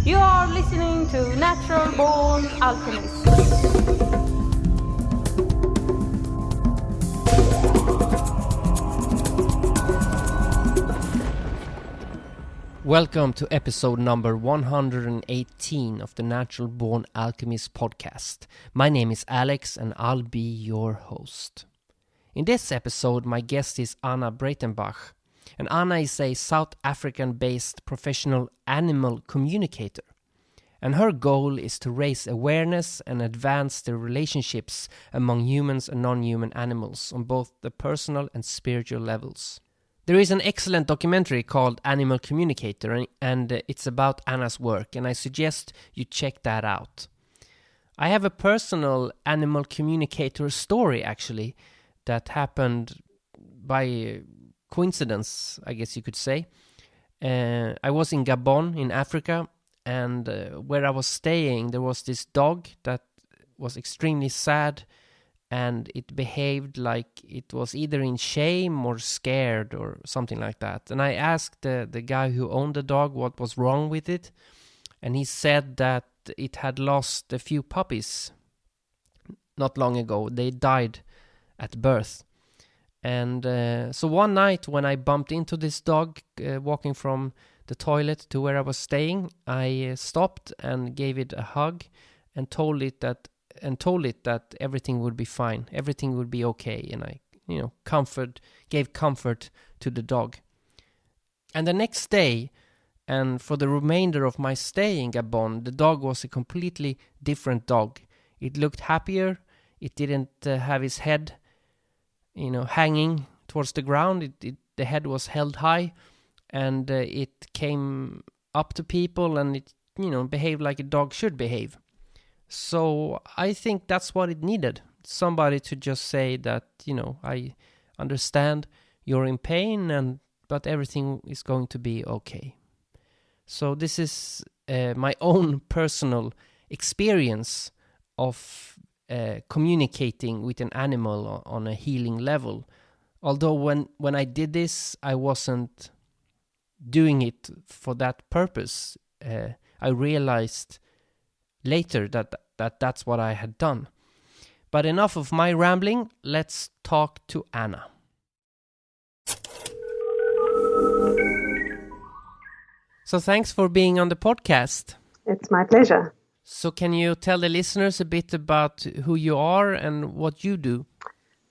You are listening to Natural Born Alchemist. Welcome to episode number 118 of the Natural Born Alchemist podcast. My name is Alex and I'll be your host. In this episode, my guest is Anna Breytenbach. And Anna is a South African-based professional animal communicator. And her goal is to raise awareness and advance the relationships among humans and non-human animals on both the personal and spiritual levels. There is an excellent documentary called Animal Communicator, and it's about Anna's work, and I suggest you check that out. I have a personal animal communicator story, actually, that happened by coincidence, I guess you could say. I was in Gabon, in Africa, and where I was staying, there was this dog that was extremely sad, and it behaved like it was either in shame or scared or something like that. And I asked the guy who owned the dog what was wrong with it, and he said that it had lost a few puppies not long ago. They died at birth. And so one night when I bumped into this dog walking from the toilet to where I was staying, I stopped and gave it a hug and told it that everything would be fine, everything would be okay, and I, gave comfort to the dog. And the next day, and for the remainder of my stay in Gabon, the dog was a completely different dog. It looked happier. It didn't have his head, hanging towards the ground. The head was held high, and it came up to people, and it, behaved like a dog should behave. So I think that's what it needed. Somebody to just say that, I understand you're in pain, but everything is going to be okay. So this is my own personal experience of communicating with an animal on a healing level. Although when I did this, I wasn't doing it for that purpose. I realized later that's what I had done. But enough of my rambling, let's talk to Anna. So thanks for being on the podcast. It's my pleasure. So can you tell the listeners a bit about who you are and what you do?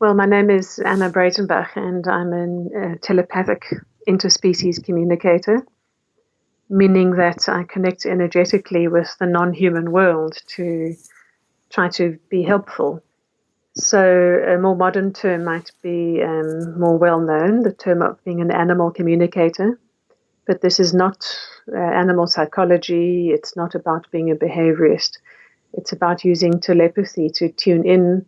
Well, my name is Anna Breytenbach, and I'm a telepathic interspecies communicator, meaning that I connect energetically with the non-human world to try to be helpful. So a more modern term might be more well-known, the term of being an animal communicator. But this is not animal psychology. It's not about being a behaviorist. It's about using telepathy to tune in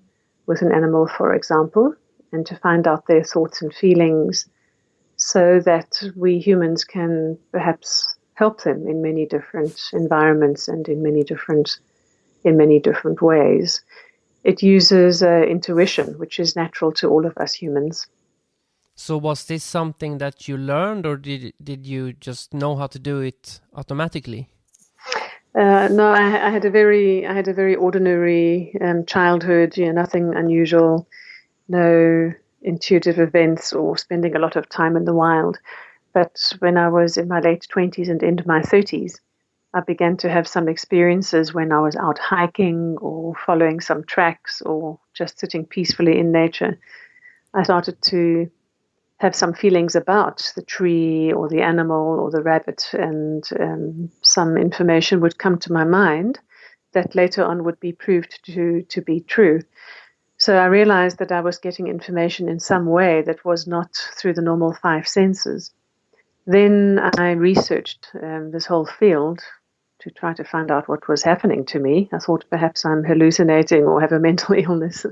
with an animal, for example, and to find out their thoughts and feelings so that we humans can perhaps help them in many different environments and in many different ways. It uses intuition, which is natural to all of us humans. So was this something that you learned, or did you just know how to do it automatically? No, I had a very ordinary childhood. Nothing unusual, no intuitive events or spending a lot of time in the wild. But when I was in my late 20s and into my 30s, I began to have some experiences when I was out hiking or following some tracks or just sitting peacefully in nature. I started to have some feelings about the tree or the animal or the rabbit, and some information would come to my mind that later on would be proved to be true. So I realized that I was getting information in some way that was not through the normal five senses. Then I researched this whole field to try to find out what was happening to me. I thought perhaps I'm hallucinating or have a mental illness.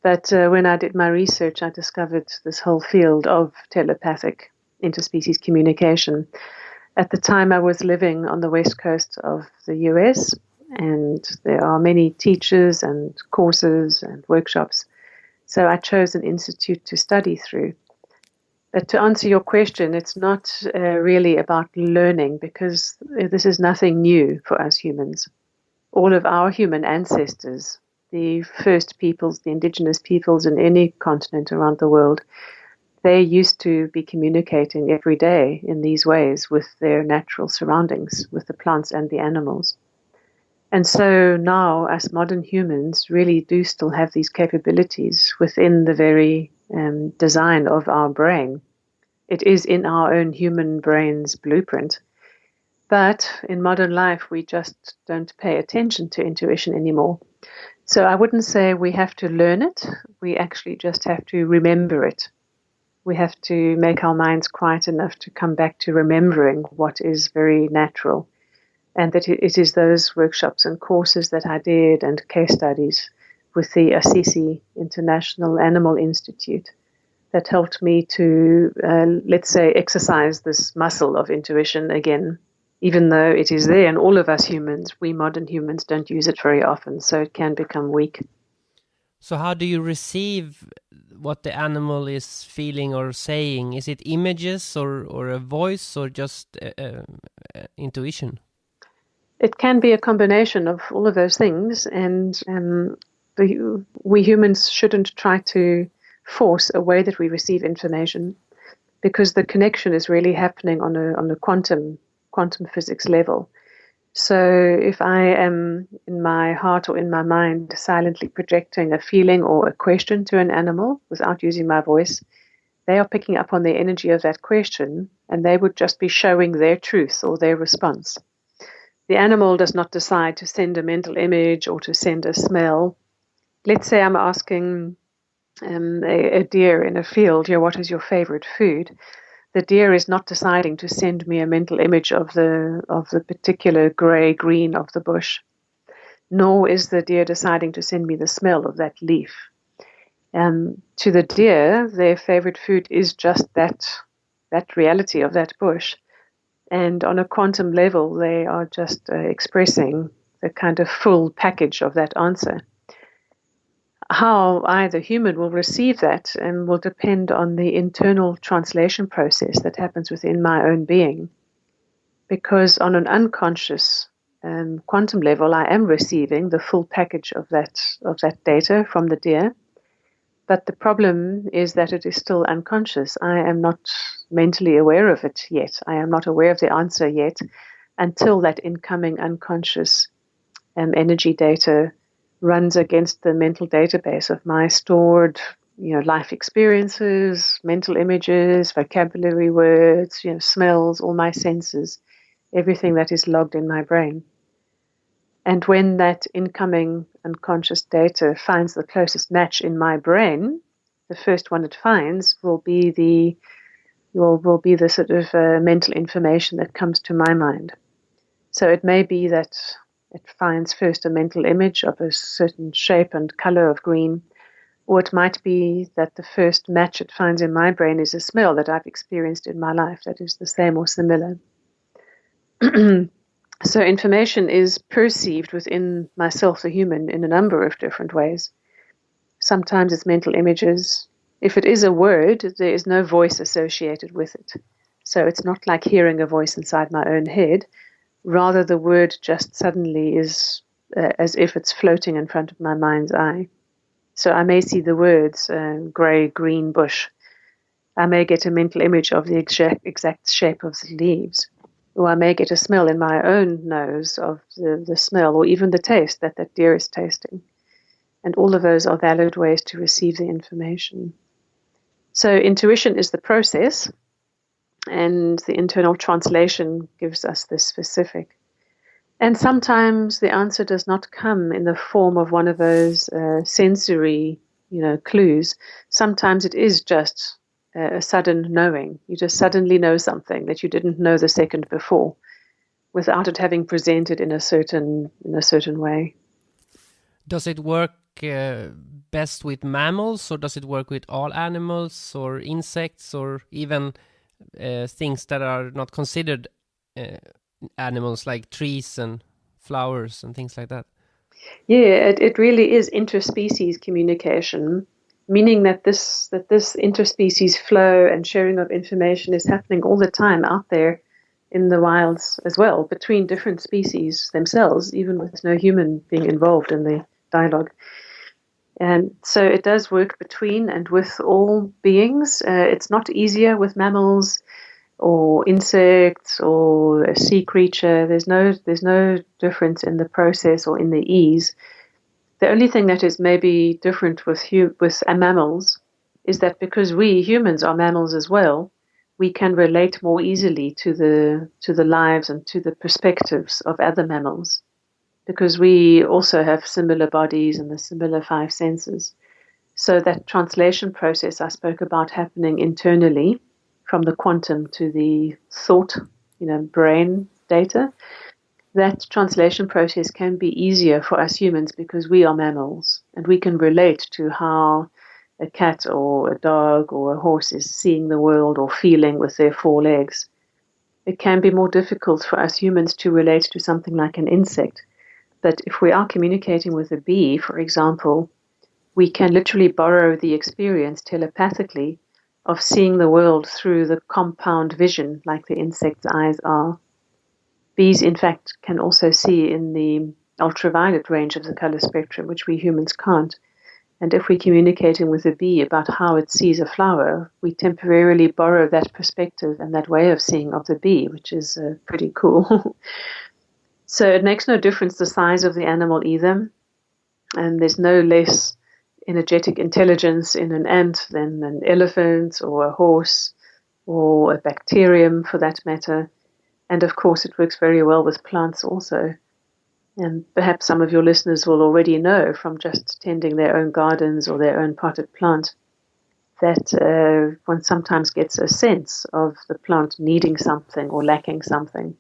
But when I did my research, I discovered this whole field of telepathic interspecies communication. At the time, I was living on the west coast of the US, and there are many teachers and courses and workshops. So I chose an institute to study through. To answer your question, it's not really about learning, because this is nothing new for us humans. All of our human ancestors, the first peoples, the indigenous peoples in any continent around the world, they used to be communicating every day in these ways with their natural surroundings, with the plants and the animals. And so now, as modern humans, really do still have these capabilities within the very design of our brain. It is in our own human brain's blueprint. But in modern life, we just don't pay attention to intuition anymore. So I wouldn't say we have to learn it. We actually just have to remember it. We have to make our minds quiet enough to come back to remembering what is very natural. And that it is those workshops and courses that I did and case studies with the Assisi International Animal Institute that helped me to, let's say, exercise this muscle of intuition again, even though it is there in all of us humans. We modern humans don't use it very often, so it can become weak. So how do you receive what the animal is feeling or saying? Is it images or a voice or just intuition? It can be a combination of all of those things, and we humans shouldn't try to force a way that we receive information, because the connection is really happening on a quantum physics level. So if I am in my heart or in my mind silently projecting a feeling or a question to an animal without using my voice, they are picking up on the energy of that question, and they would just be showing their truth or their response. The animal does not decide to send a mental image or to send a smell. Let's say I'm asking a deer in a field, what is your favorite food? The deer is not deciding to send me a mental image of the particular grey-green of the bush, nor is the deer deciding to send me the smell of that leaf. To the deer, their favorite food is just that reality of that bush. And on a quantum level, they are just expressing the kind of full package of that answer. How I, the human, will receive that will depend on the internal translation process that happens within my own being. Because on an unconscious quantum level, I am receiving the full package of that data from the deer. But the problem is that it is still unconscious. I am not mentally aware of it yet. I am not aware of the answer yet until that incoming unconscious energy data runs against the mental database of my stored, life experiences, mental images, vocabulary words, smells, all my senses, everything that is logged in my brain. And when that incoming unconscious data finds the closest match in my brain, the first one it finds will be the sort of mental information that comes to my mind. So it may be that it finds first a mental image of a certain shape and color of green, or it might be that the first match it finds in my brain is a smell that I've experienced in my life that is the same or similar. So information is perceived within myself, the human, in a number of different ways. Sometimes it's mental images. If it is a word, there is no voice associated with it. So it's not like hearing a voice inside my own head. Rather, the word just suddenly is as if it's floating in front of my mind's eye. So I may see the words grey-green bush. I may get a mental image of the exact shape of the leaves. Or I may get a smell in my own nose of the smell, or even the taste that deer is tasting. And all of those are valid ways to receive the information. So intuition is the process, and the internal translation gives us the specific. And sometimes the answer does not come in the form of one of those sensory, clues. Sometimes it is just a sudden knowing. You just suddenly know something that you didn't know the second before, without it having presented in a certain way. Does it work best with mammals, or does it work with all animals or insects, or even things that are not considered animals, like trees and flowers and things like that? Yeah, it really is interspecies communication. meaning that this interspecies flow and sharing of information is happening all the time out there in the wilds as well, between different species themselves, even with no human being involved in the dialogue. And so it does work between and with all beings. It's not easier with mammals or insects or a sea creature. There's no difference in the process or in the ease. The only thing that is maybe different with mammals is that because we humans are mammals as well, we can relate more easily to the lives and to the perspectives of other mammals, because we also have similar bodies and the similar five senses. So that translation process I spoke about happening internally, from the quantum to the thought, brain data, that translation process can be easier for us humans because we are mammals and we can relate to how a cat or a dog or a horse is seeing the world or feeling with their four legs. It can be more difficult for us humans to relate to something like an insect. But if we are communicating with a bee, for example, we can literally borrow the experience telepathically of seeing the world through the compound vision, like the insect's eyes are. Bees, in fact, can also see in the ultraviolet range of the color spectrum, which we humans can't. And if we're communicating with a bee about how it sees a flower, we temporarily borrow that perspective and that way of seeing of the bee, which is pretty cool. So it makes no difference the size of the animal either. And there's no less energetic intelligence in an ant than an elephant or a horse or a bacterium for that matter. And of course, it works very well with plants also. And perhaps some of your listeners will already know from just tending their own gardens or their own potted plant that one sometimes gets a sense of the plant needing something or lacking something.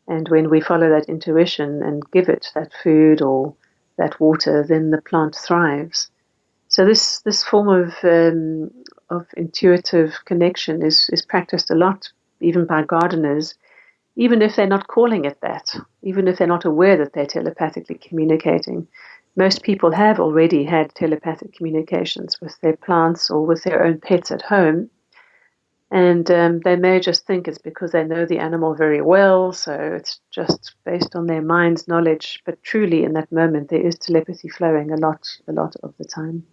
And when we follow that intuition and give it that food or that water, then the plant thrives. So this form of intuitive connection is practiced a lot, even by gardeners, even if they're not calling it that, even if they're not aware that they're telepathically communicating. Most people have already had telepathic communications with their plants or with their own pets at home. And they may just think it's because they know the animal very well, so it's just based on their mind's knowledge. But truly, in that moment, there is telepathy flowing a lot of the time.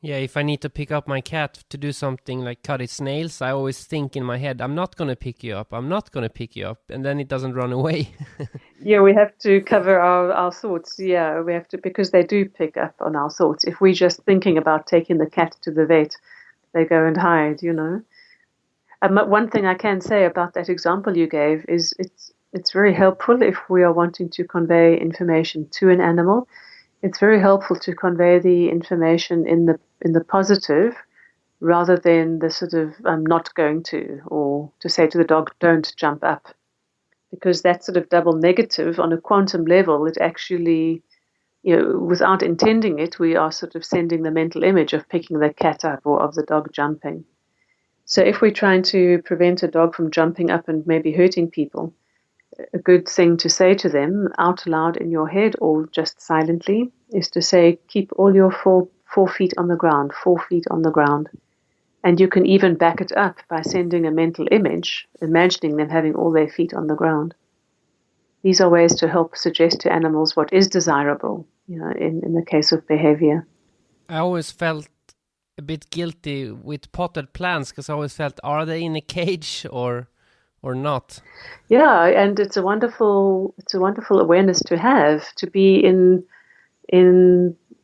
Yeah, if I need to pick up my cat to do something like cut its nails, I always think in my head, I'm not going to pick you up, I'm not going to pick you up, and then it doesn't run away. Yeah, we have to cover our thoughts. Yeah, we have to, because they do pick up on our thoughts. If we're just thinking about taking the cat to the vet, they go and hide, One thing I can say about that example you gave is it's very helpful if we are wanting to convey information to an animal. It's very helpful to convey the information in the positive rather than the sort of I'm not going to, or to say to the dog, don't jump up. Because that sort of double negative on a quantum level, it actually, without intending it, we are sort of sending the mental image of picking the cat up or of the dog jumping. So if we're trying to prevent a dog from jumping up and maybe hurting people, a good thing to say to them out loud in your head or just silently is to say, keep all your four feet on the ground, 4 feet on the ground. And you can even back it up by sending a mental image, imagining them having all their feet on the ground. These are ways to help suggest to animals what is desirable, in the case of behavior. I always felt a bit guilty with potted plants because I always felt, are they in a cage or not? Yeah, and it's a wonderful awareness to have, to be in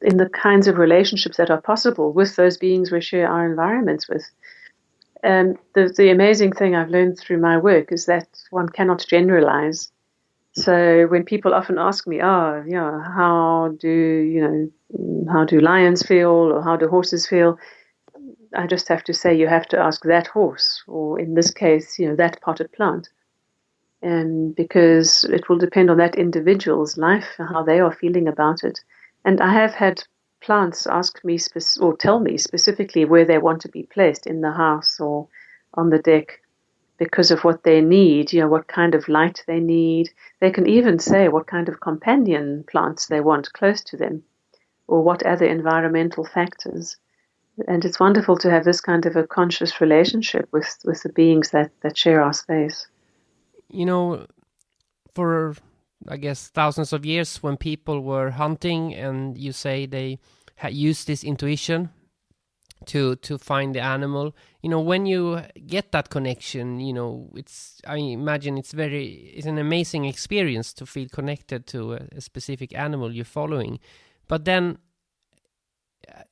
the kinds of relationships that are possible with those beings we share our environments with. And the amazing thing I've learned through my work is that one cannot generalize. So when people often ask me, how do lions feel or how do horses feel? I just have to say you have to ask that horse, or in this case, that potted plant. And because it will depend on that individual's life, how they are feeling about it. And I have had plants ask me or tell me specifically where they want to be placed in the house or on the deck because of what they need, what kind of light they need. They can even say what kind of companion plants they want close to them or what other environmental factors. And it's wonderful to have this kind of a conscious relationship with the beings that share our space. You know, for I guess thousands of years, when people were hunting, and you say they used this intuition to find the animal, when you get that connection, I imagine it's an amazing experience to feel connected to a specific animal you're following. But then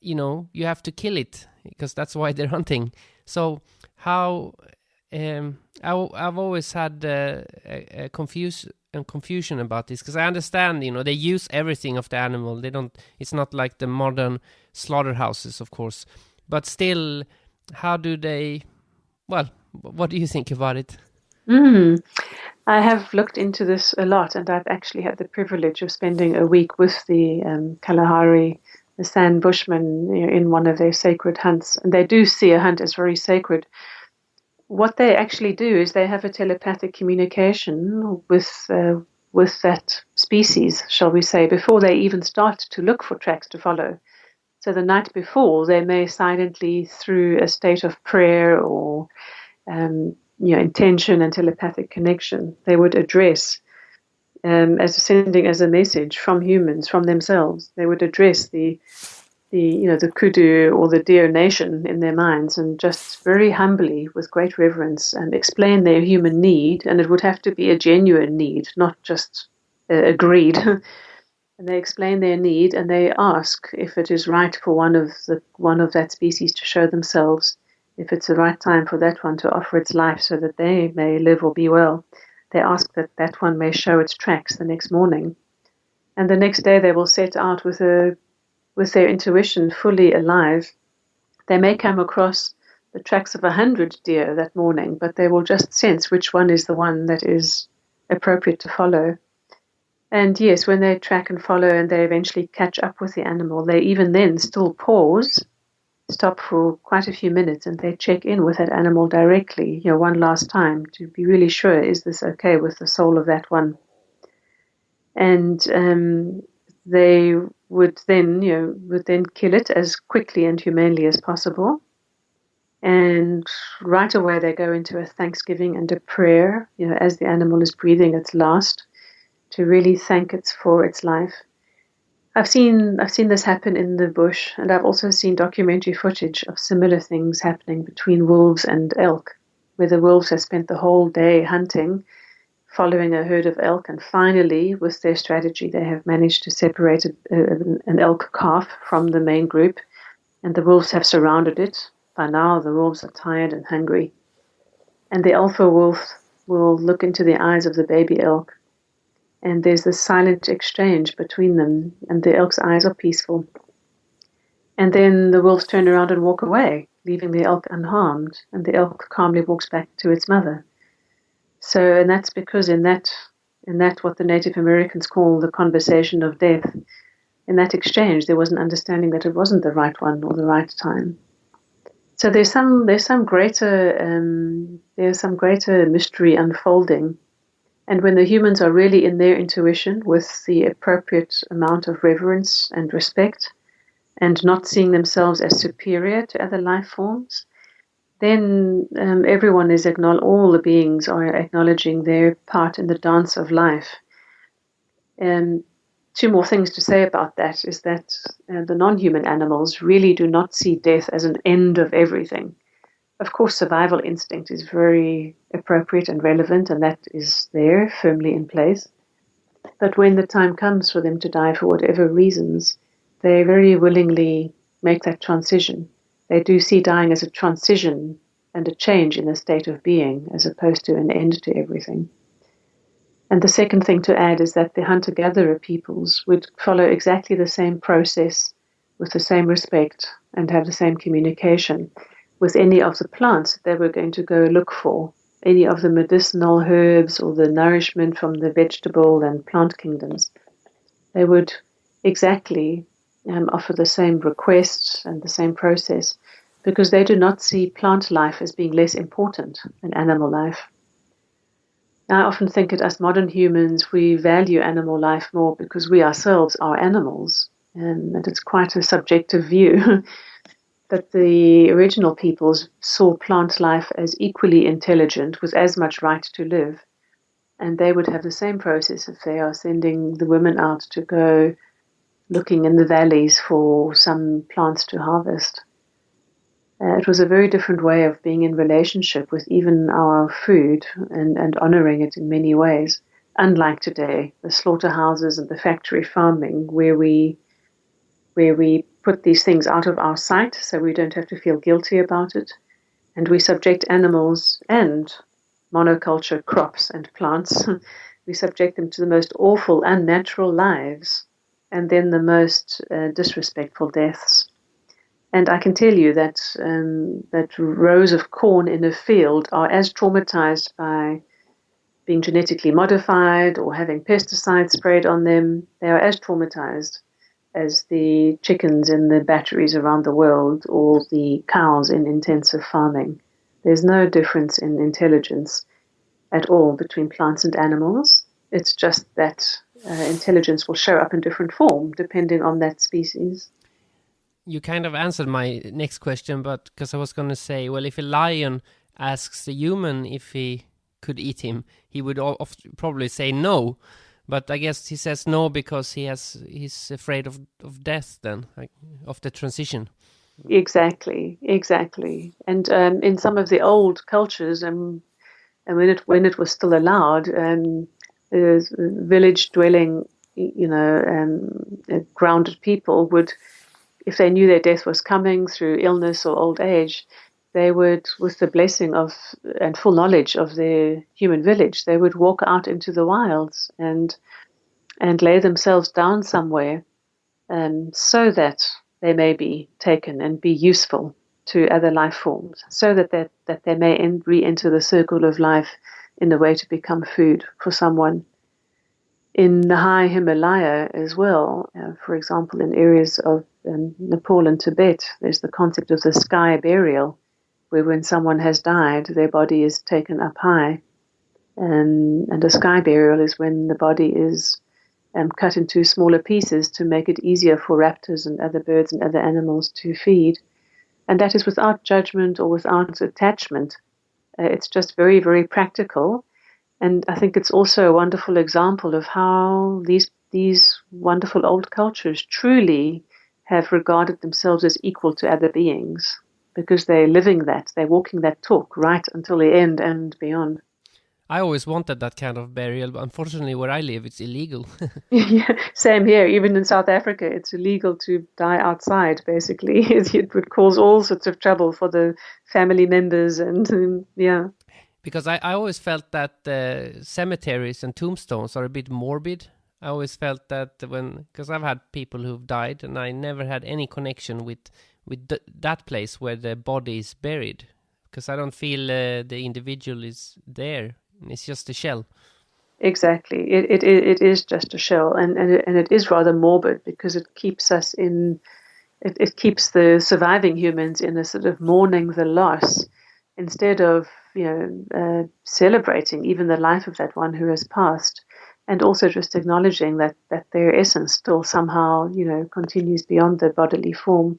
you have to kill it, because that's why they're hunting. So how I've always had a confusion about this, because I understand they use everything of the animal. They don't. It's not like the modern slaughterhouses, of course, but still, how do they? Well, what do you think about it? I have looked into this a lot, and I've actually had the privilege of spending a week with the Kalahari, the San Bushmen, in one of their sacred hunts. And they do see a hunt as very sacred. What they actually do is they have a telepathic communication with that species, shall we say, before they even start to look for tracks to follow. So the night before, they may silently, through a state of prayer or intention and telepathic connection, they would address, as sending as a message from humans, from themselves, they would address the kudu or the deer nation in their minds, and just very humbly, with great reverence, and explain their human need. And it would have to be a genuine need, not just a greed. And they explain their need, and they ask if it is right for one of that species to show themselves, if it's the right time for that one to offer its life so that they may live or be well. They ask that one may show its tracks the next morning. And the next day they will set out with their intuition fully alive. They may come across the tracks of 100 deer that morning, but they will just sense which one is the one that is appropriate to follow. And yes, when they track and follow and they eventually catch up with the animal, they even then still pause, stop for quite a few minutes, and they check in with that animal directly, one last time, to be really sure, is this okay with the soul of that one? And they would then kill it as quickly and humanely as possible. And right away they go into a thanksgiving and a prayer, as the animal is breathing its last, to really thank it for its life. I've seen this happen in the bush, and I've also seen documentary footage of similar things happening between wolves and elk, where the wolves have spent the whole day hunting, following a herd of elk, and finally, with their strategy, they have managed to separate an elk calf from the main group, and the wolves have surrounded it. By now, the wolves are tired and hungry, and the alpha wolf will look into the eyes of the baby elk, and there's this silent exchange between them, and the elk's eyes are peaceful. And then the wolves turn around and walk away, leaving the elk unharmed, and the elk calmly walks back to its mother. So, and that's because in that what the Native Americans call the conversation of death, in that exchange, there was an understanding that it wasn't the right one or the right time. So there's some greater mystery unfolding. And when the humans are really in their intuition with the appropriate amount of reverence and respect, and not seeing themselves as superior to other life forms, then everyone is all the beings are acknowledging their part in the dance of life. And two more things to say about that is that the non-human animals really do not see death as an end of everything. Of course, survival instinct is very appropriate and relevant, and that is there, firmly in place. But when the time comes for them to die for whatever reasons, they very willingly make that transition. They do see dying as a transition and a change in the state of being, as opposed to an end to everything. And the second thing to add is that the hunter-gatherer peoples would follow exactly the same process with the same respect and have the same communication with any of the plants that they were going to go look for, any of the medicinal herbs or the nourishment from the vegetable and plant kingdoms. They would exactly offer the same requests and the same process, because they do not see plant life as being less important than animal life. I often think that as modern humans, we value animal life more because we ourselves are animals, and it's quite a subjective view. that the original peoples saw plant life as equally intelligent with as much right to live. And they would have the same process if they are sending the women out to go looking in the valleys for some plants to harvest. It was a very different way of being in relationship with even our food and honoring it in many ways. Unlike today, the slaughterhouses and the factory farming, where we put these things out of our sight so we don't have to feel guilty about it. And we subject animals and monoculture crops and plants, we subject them to the most awful, unnatural lives and then the most disrespectful deaths. And I can tell you that that rows of corn in a field are as traumatized by being genetically modified or having pesticides sprayed on them. They are as traumatized as the chickens in the batteries around the world or the cows in intensive farming. There's no difference in intelligence at all between plants and animals. It's just that intelligence will show up in different form depending on that species. You kind of answered my next question, but because I was going to say, well, if a lion asks a human if he could eat him, he would probably say no. But I guess he says no because he's afraid of death then, like, of the transition. Exactly. And in some of the old cultures, and when it was still allowed, village dwelling, grounded people would, if they knew their death was coming through illness or old age, they would, with the blessing of and full knowledge of their human village, they would walk out into the wilds and lay themselves down somewhere, so that they may be taken and be useful to other life forms, so that they may re-enter the circle of life in a way to become food for someone. In the high Himalaya as well, for example, in areas of Nepal and Tibet, there's the concept of the sky burial, where when someone has died, their body is taken up high. And a sky burial is when the body is cut into smaller pieces to make it easier for raptors and other birds and other animals to feed. And that is without judgment or without attachment. It's just very, very practical. And I think it's also a wonderful example of how these wonderful old cultures truly have regarded themselves as equal to other beings, because they're living that, they're walking that talk right until the end and beyond. I always wanted that kind of burial, but unfortunately where I live, it's illegal. Yeah, same here. Even in South Africa, it's illegal to die outside, basically. It would cause all sorts of trouble for the family members and, yeah. Because I always felt that cemeteries and tombstones are a bit morbid. I always felt that because I've had people who've died and I never had any connection with that place where the body is buried. Because I don't feel the individual is there. It's just a shell. Exactly. It is just a shell. And it is rather morbid because it keeps us in, it keeps the surviving humans in a sort of mourning the loss instead of celebrating even the life of that one who has passed, and also just acknowledging that their essence still somehow continues beyond the bodily form.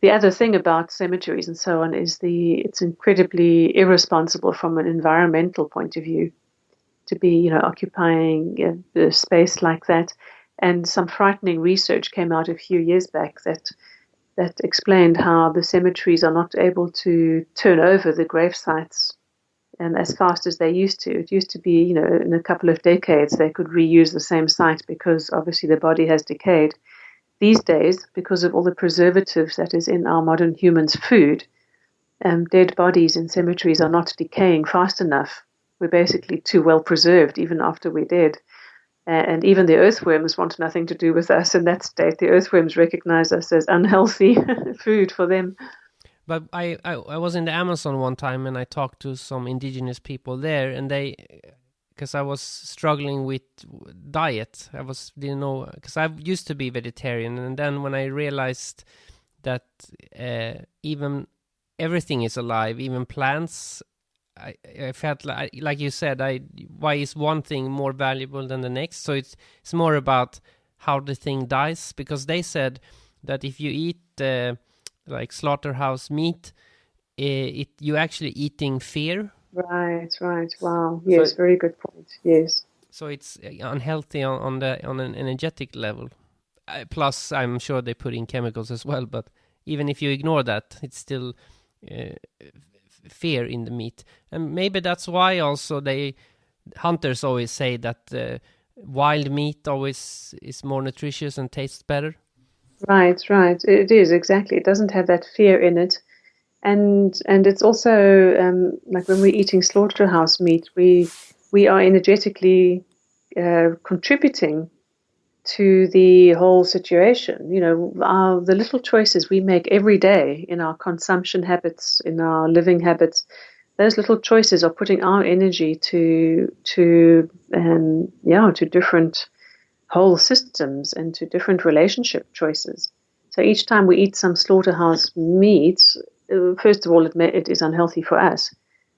The other thing about cemeteries and so on is it's incredibly irresponsible from an environmental point of view to be occupying the space like that. And some frightening research came out a few years back that explained how the cemeteries are not able to turn over the grave sites as fast as they used to. It used to be, in a couple of decades, they could reuse the same site because obviously the body has decayed. These days, because of all the preservatives that is in our modern humans' food, dead bodies in cemeteries are not decaying fast enough. We're basically too well preserved even after we're dead. And even the earthworms want nothing to do with us in that state. The earthworms recognize us as unhealthy food for them. But I was in the Amazon one time and I talked to some indigenous people there, and because I was struggling with diet, didn't know, because I used to be vegetarian, and then when I realized that even everything is alive, even plants, I felt like you said, why is one thing more valuable than the next? So it's more about how the thing dies, because they said that if you eat like slaughterhouse meat, you actually eating fear. Right. Wow. So Yes, very good point. Yes. so it's unhealthy on an energetic level. Plus, I'm sure they put in chemicals as well. But even if you ignore that, it's still uh, fear in the meat, and maybe that's why also hunters always say that wild meat always is more nutritious and tastes better. Right. It is exactly. It doesn't have that fear in it, and it's also like when we're eating slaughterhouse meat, we are energetically contributing to the whole situation. You know, the little choices we make every day in our consumption habits, in our living habits, those little choices are putting our energy to different whole systems and to different relationship choices. So each time we eat some slaughterhouse meat, first of all, it is unhealthy for us.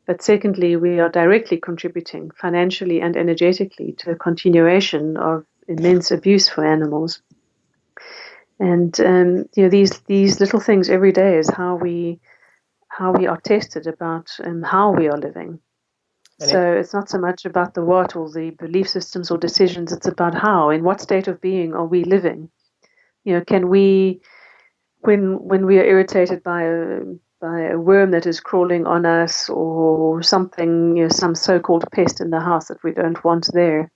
But secondly, we are directly contributing financially and energetically to a continuation of immense abuse for animals. And these little things every day is how we are tested about how we are living. So it's not so much about the what or the belief systems or decisions. It's about how, in what state of being are we living? You know, can we, when we are irritated by a worm that is crawling on us or something, some so-called pest in the house that we don't want there.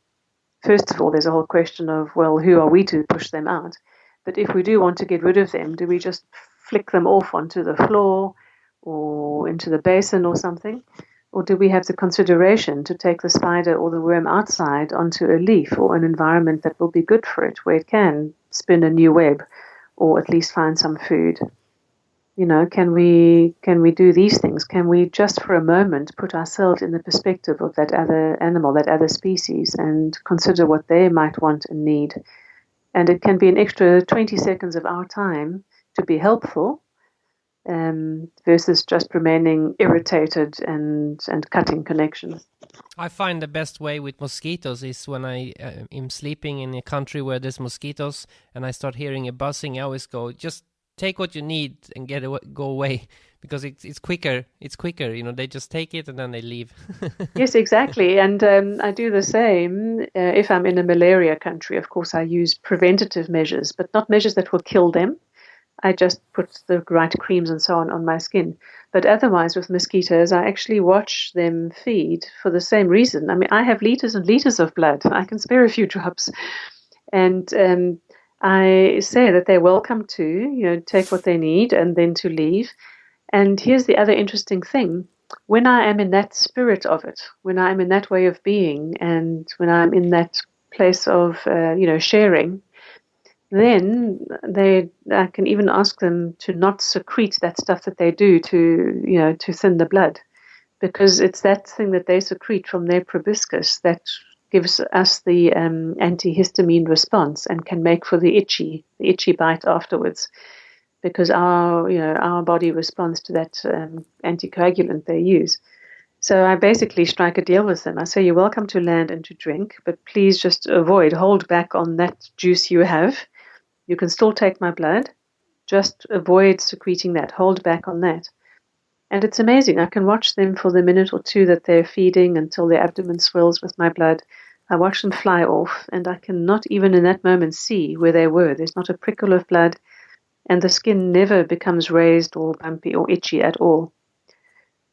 First of all, there's a whole question of, well, who are we to push them out? But if we do want to get rid of them, do we just flick them off onto the floor or into the basin or something? Or do we have the consideration to take the spider or the worm outside onto a leaf or an environment that will be good for it, where it can spin a new web or at least find some food? You know, can we do these things? Can we just for a moment put ourselves in the perspective of that other animal, that other species, and consider what they might want and need? And it can be an extra 20 seconds of our time to be helpful, versus just remaining irritated and cutting connections. I find the best way with mosquitoes is when I am sleeping in a country where there's mosquitoes and I start hearing a buzzing. I always go, just take what you need and go away, because it's quicker. It's quicker, they just take it and then they leave. Yes, exactly. And I do the same. If I'm in a malaria country, of course, I use preventative measures, but not measures that will kill them. I just put the right creams and so on my skin. But otherwise, with mosquitoes, I actually watch them feed for the same reason. I mean, I have liters and liters of blood. I can spare a few drops. And I say that they're welcome to, take what they need and then to leave. And here's the other interesting thing. When I am in that spirit of it, when I'm in that way of being, and when I'm in that place of, sharing, then I can even ask them to not secrete that stuff that they do to thin the blood, because it's that thing that they secrete from their proboscis that gives us the antihistamine response and can make for the itchy bite afterwards, because our body responds to that anticoagulant they use. So I basically strike a deal with them. I say, you're welcome to land and to drink, but please just hold back on that juice you have. You can still take my blood, just avoid secreting that, hold back on that. And it's amazing. I can watch them for the minute or two that they're feeding until their abdomen swells with my blood. I watch them fly off, and I cannot even in that moment see where they were. There's not a prickle of blood, and the skin never becomes raised or bumpy or itchy at all.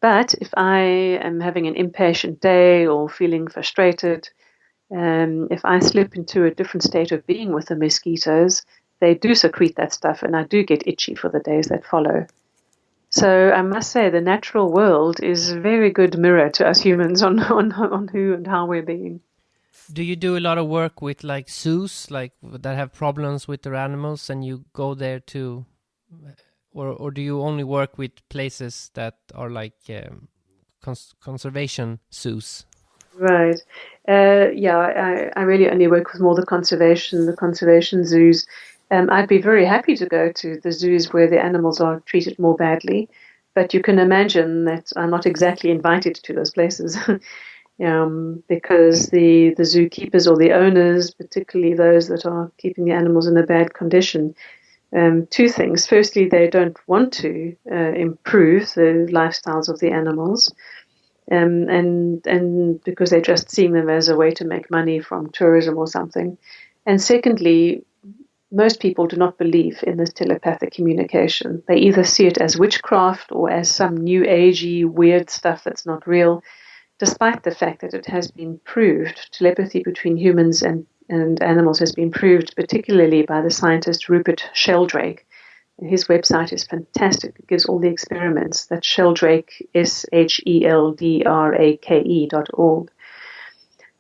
But if I am having an impatient day or feeling frustrated, if I slip into a different state of being with the mosquitoes, they do secrete that stuff, and I do get itchy for the days that follow. So I must say the natural world is a very good mirror to us humans on who and how we're being. Do you do a lot of work with like zoos, like that have problems with their animals, and you go there to, or do you only work with places that are like conservation zoos? Right. I really only work with more the conservation zoos. I'd be very happy to go to the zoos where the animals are treated more badly, but you can imagine that I'm not exactly invited to those places. Because the zookeepers or the owners, particularly those that are keeping the animals in a bad condition, Two things. Firstly, they don't want to improve the lifestyles of the animals, and because they're just seeing them as a way to make money from tourism or something. And secondly, most people do not believe in this telepathic communication. They either see it as witchcraft or as some new agey weird stuff that's not real, despite the fact that it has been proved. Telepathy between humans and animals has been proved, particularly by the scientist Rupert Sheldrake. His website is fantastic. It gives all the experiments. That's Sheldrake, SHELDRAKE.org.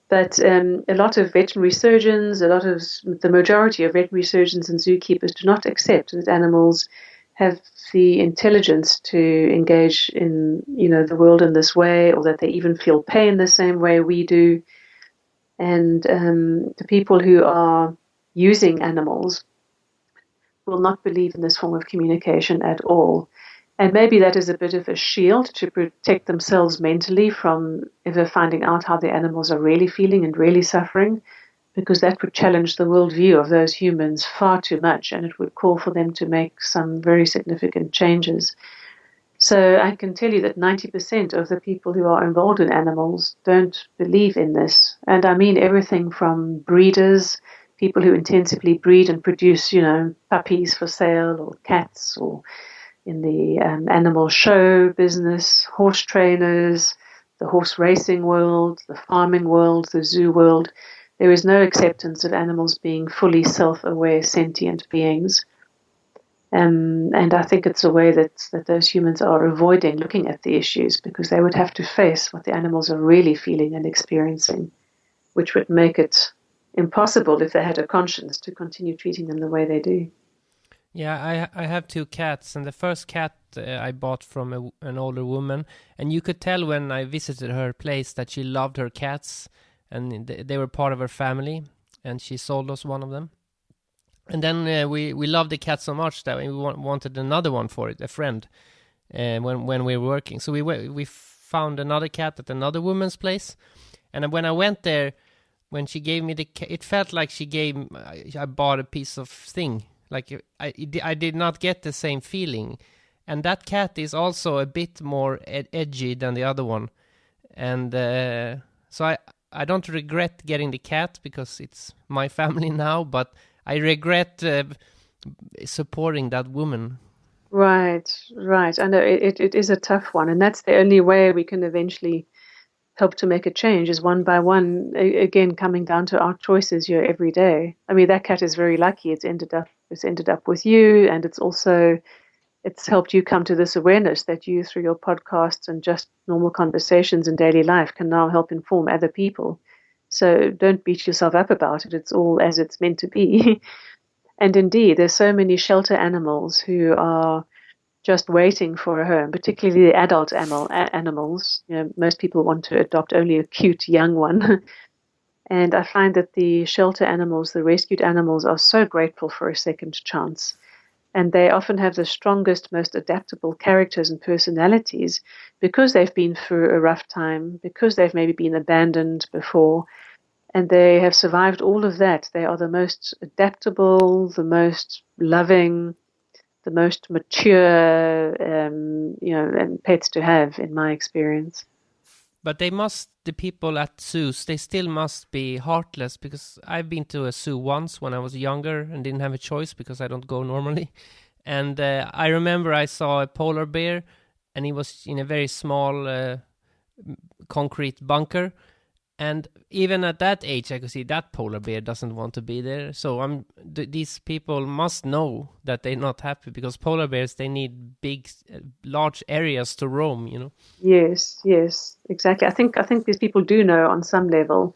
But a lot of veterinary surgeons, the majority of veterinary surgeons and zookeepers do not accept that animals have the intelligence to engage in, the world in this way, or that they even feel pain the same way we do. And the people who are using animals will not believe in this form of communication at all. And maybe that is a bit of a shield to protect themselves mentally from ever finding out how the animals are really feeling and really suffering, because that would challenge the worldview of those humans far too much, and it would call for them to make some very significant changes. So I can tell you that 90% of the people who are involved in animals don't believe in this. And I mean everything from breeders, people who intensively breed and produce, puppies for sale, or cats, or in the animal show business, horse trainers, the horse racing world, the farming world, the zoo world. There is no acceptance of animals being fully self-aware, sentient beings. And I think it's a way that those humans are avoiding looking at the issues, because they would have to face what the animals are really feeling and experiencing, which would make it impossible, if they had a conscience, to continue treating them the way they do. Yeah, I have 2 cats, and the first cat I bought from an older woman, and you could tell when I visited her place that she loved her cats, and they were part of her family, and she sold us one of them. And then we loved the cat so much that we wanted another one for it, a friend, when we were working. So we found another cat at another woman's place, and when I went there, when she gave me it felt like I bought a piece of thing. Like I did not get the same feeling, and that cat is also a bit more edgy than the other one, and so I don't regret getting the cat because it's my family now, but I regret supporting that woman. Right. I know it is a tough one, and that's the only way we can eventually help to make a change, is one by one, again, coming down to our choices here every day. I mean, that cat is very lucky. It's ended up with you, and it's helped you come to this awareness that you, through your podcasts and just normal conversations in daily life, can now help inform other people. So don't beat yourself up about it. It's all as it's meant to be. And indeed, there's so many shelter animals who are just waiting for a home, particularly the adult animals. Most people want to adopt only a cute young one. And I find that the shelter animals, the rescued animals, are so grateful for a second chance. And they often have the strongest, most adaptable characters and personalities, because they've been through a rough time, because they've maybe been abandoned before, and they have survived all of that. They are the most adaptable, the most loving, the most mature, and pets to have, in my experience. But the people at zoos, they still must be heartless, because I've been to a zoo once when I was younger and didn't have a choice because I don't go normally. And I remember I saw a polar bear, and he was in a very small concrete bunker. And even at that age, I could see that polar bear doesn't want to be there. So these people must know that they're not happy, because polar bears, they need big, large areas to roam, Yes, exactly. I think these people do know on some level,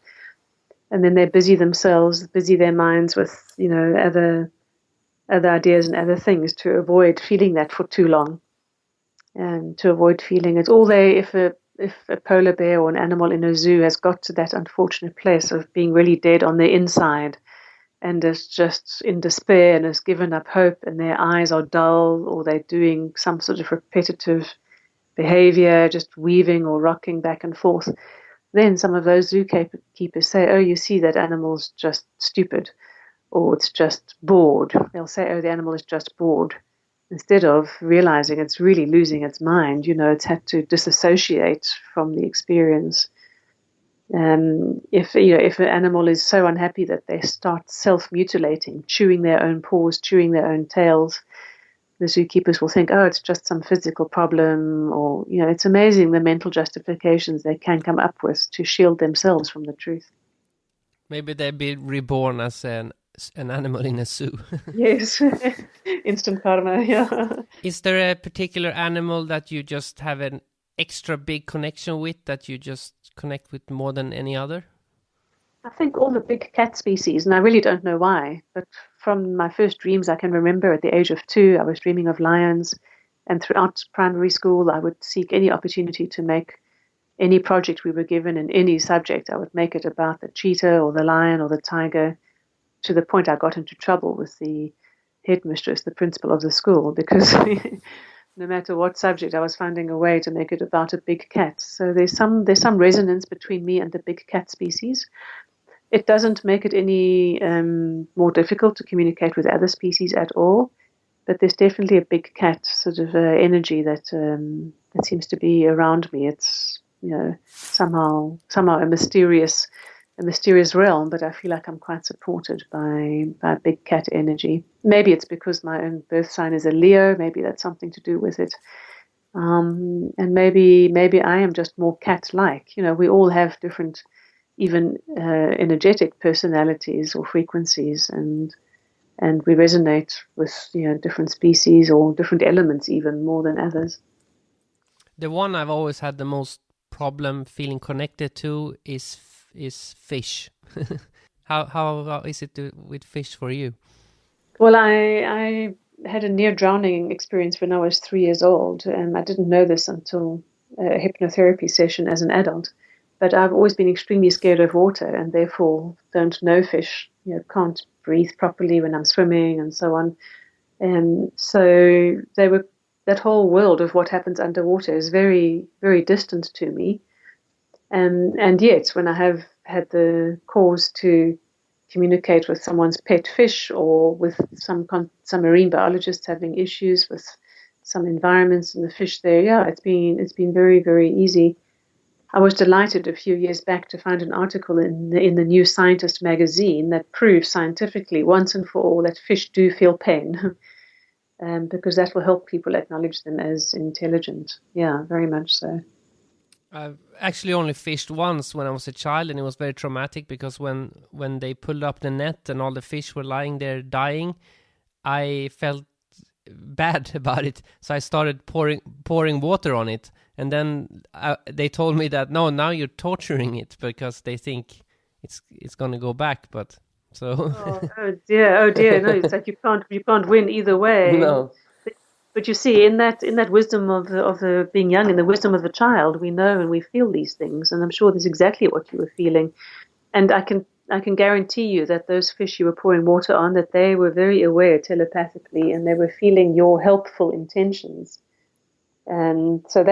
and then they're busy their minds with, other ideas and other things, to avoid feeling that for too long, and to avoid feeling it. If a polar bear or an animal in a zoo has got to that unfortunate place of being really dead on the inside, and is just in despair and has given up hope, and their eyes are dull, or they're doing some sort of repetitive behavior, just weaving or rocking back and forth, then some of those zookeepers say, oh, you see, that animal's just stupid. or it's just bored. They'll say, oh, the animal is just bored, instead of realizing it's really losing its mind. It's had to disassociate from the experience. If an animal is so unhappy that they start self-mutilating, chewing their own paws, chewing their own tails, the zookeepers will think, oh, it's just some physical problem, or, it's amazing the mental justifications they can come up with to shield themselves from the truth. Maybe they'd be reborn as an animal in a zoo. Yes, instant karma, yeah. Is there a particular animal that you just have an extra big connection with, that you just connect with more than any other? I think all the big cat species, and I really don't know why, but from my first dreams I can remember at the age of 2, I was dreaming of lions, and throughout primary school I would seek any opportunity to make any project we were given in any subject. I would make it about the cheetah or the lion or the tiger, to the point I got into trouble with the headmistress, the principal of the school, because no matter what subject, I was finding a way to make it about a big cat. So there's some resonance between me and the big cat species. It doesn't make it any more difficult to communicate with other species at all, but there's definitely a big cat sort of energy that seems to be around me. It's somehow a mysterious realm, but I feel like I'm quite supported by big cat energy. Maybe it's because my own birth sign is a Leo. Maybe that's something to do with it. And maybe I am just more cat-like. We all have different, even energetic personalities or frequencies, and we resonate with different species or different elements even more than others. The one I've always had the most problem feeling connected to is fish. How is it with fish for you? Well, I had a near drowning experience when I was 3 years old, and I didn't know this until a hypnotherapy session as an adult. But I've always been extremely scared of water, and therefore don't know fish. Can't breathe properly when I'm swimming, and so on. And so that whole world of what happens underwater is very, very distant to me. And yet, when I have had the cause to communicate with someone's pet fish, or with some marine biologists having issues with some environments and the fish there, yeah, it's been very, very easy. I was delighted a few years back to find an article in the New Scientist magazine that proves scientifically once and for all that fish do feel pain, because that will help people acknowledge them as intelligent. Yeah, very much so. I've actually only fished once when I was a child, and it was very traumatic because when they pulled up the net and all the fish were lying there dying, I felt bad about it. So I started pouring water on it, and then they told me that no, now you're torturing it because they think it's going to go back. But so oh dear, no, it's like you can't win either way. No. But you see, in that wisdom of the being young, in the wisdom of the child, we know and we feel these things, and I'm sure that's exactly what you were feeling. And I can guarantee you that those fish you were pouring water on, that they were very aware telepathically, and they were feeling your helpful intentions. And so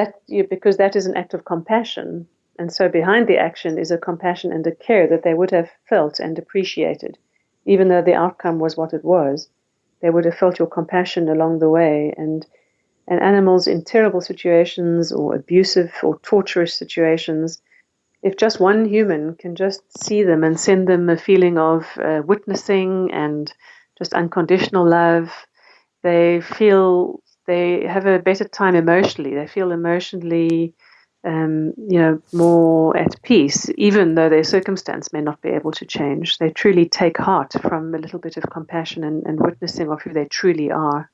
because that is an act of compassion, and so behind the action is a compassion and a care that they would have felt and appreciated, even though the outcome was what it was. They would have felt your compassion along the way, and animals in terrible situations or abusive or torturous situations, if just one human can just see them and send them a feeling of witnessing and just unconditional love, they have a better time emotionally. They feel emotionally more at peace, even though their circumstance may not be able to change. They truly take heart from a little bit of compassion and witnessing of who they truly are.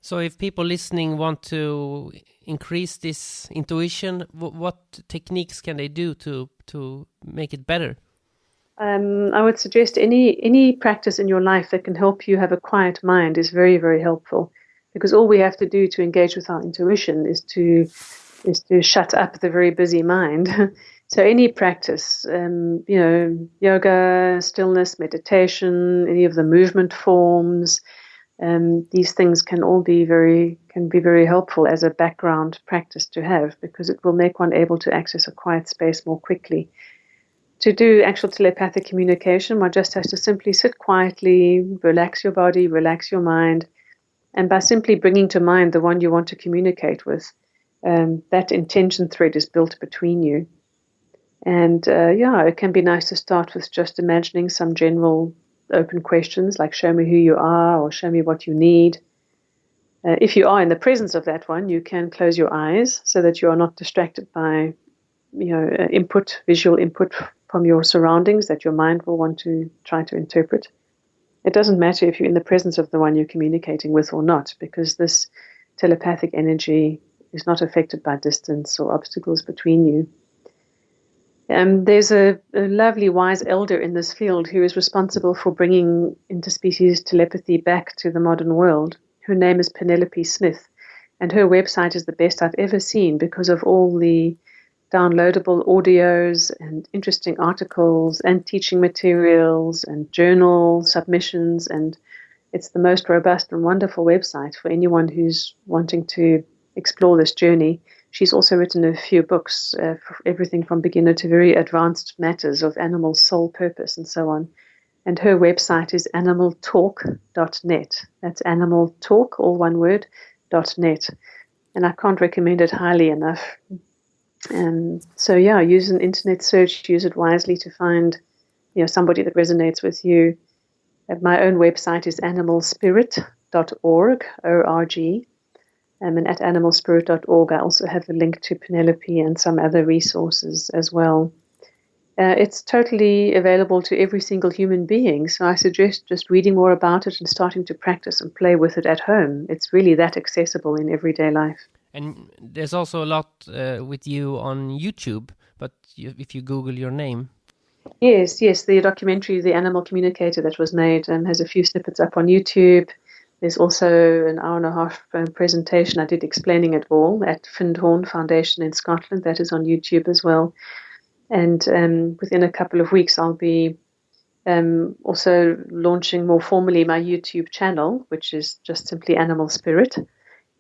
So if people listening want to increase this intuition, what techniques can they do to make it better? I would suggest any practice in your life that can help you have a quiet mind is very, very helpful, because all we have to do to engage with our intuition is to shut up the very busy mind. So any practice, yoga, stillness, meditation, any of the movement forms, these things can be very helpful as a background practice to have, because it will make one able to access a quiet space more quickly. To do actual telepathic communication, one just has to simply sit quietly, relax your body, relax your mind, and by simply bringing to mind the one you want to communicate with, that intention thread is built between you. And it can be nice to start with just imagining some general open questions like show me who you are or show me what you need. If you are in the presence of that one, you can close your eyes so that you are not distracted by visual input from your surroundings that your mind will want to try to interpret. It doesn't matter if you're in the presence of the one you're communicating with or not, because this telepathic energy is not affected by distance or obstacles between you. There's a lovely wise elder in this field who is responsible for bringing interspecies telepathy back to the modern world. Her name is Penelope Smith, and her website is the best I've ever seen because of all the downloadable audios and interesting articles and teaching materials and journal submissions, and it's the most robust and wonderful website for anyone who's wanting to explore this journey. She's also written a few books, for everything from beginner to very advanced matters of animal soul purpose and so on. And her website is animaltalk.net. That's animaltalk, all one word, .net. And I can't recommend it highly enough. Use an internet search, use it wisely to find, somebody that resonates with you. My own website is animalspirit.org, O-R-G. And at animalspirit.org, I also have a link to Penelope and some other resources as well. It's totally available to every single human being, so I suggest just reading more about it and starting to practice and play with it at home. It's really that accessible in everyday life. And there's also a lot with you on YouTube, but if you Google your name. Yes, the documentary, The Animal Communicator, that was made has a few snippets up on YouTube. There's also an hour-and-a-half presentation I did explaining it all at Findhorn Foundation in Scotland. That is on YouTube as well. And within a couple of weeks, I'll be also launching more formally my YouTube channel, which is just simply Animal Spirit.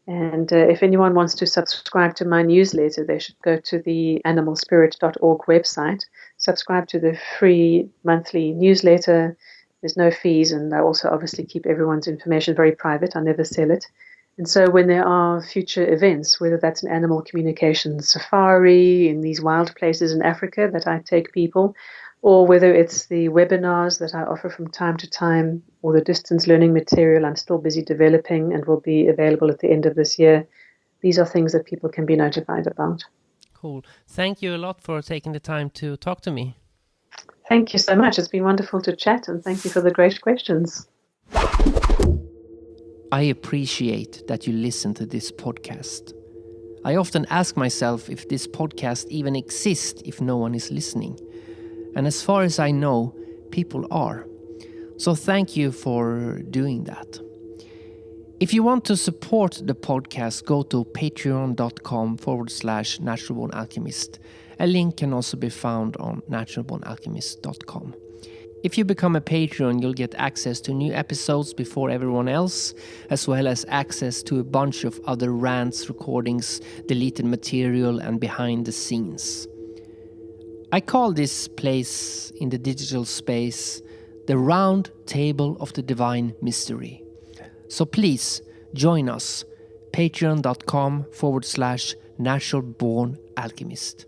And if anyone wants to subscribe to my newsletter, they should go to the animalspirit.org website, subscribe to the free monthly newsletter. There's no fees, and I also obviously keep everyone's information very private. I never sell it. And so when there are future events, whether that's an animal communication safari in these wild places in Africa that I take people, or whether it's the webinars that I offer from time to time, or the distance learning material I'm still busy developing and will be available at the end of this year, these are things that people can be notified about. Cool. Thank you a lot for taking the time to talk to me. Thank you so much. It's been wonderful to chat, and thank you for the great questions. I appreciate that you listen to this podcast. I often ask myself if this podcast even exists if no one is listening. And as far as I know, people are. So thank you for doing that. If you want to support the podcast, go to patreon.com/naturalbornalchemist. A link can also be found on naturalbornalchemist.com. If you become a Patreon, you'll get access to new episodes before everyone else, as well as access to a bunch of other rants, recordings, deleted material, and behind the scenes. I call this place in the digital space the Round Table of the Divine Mystery. So please join us, patreon.com/naturalbornalchemist.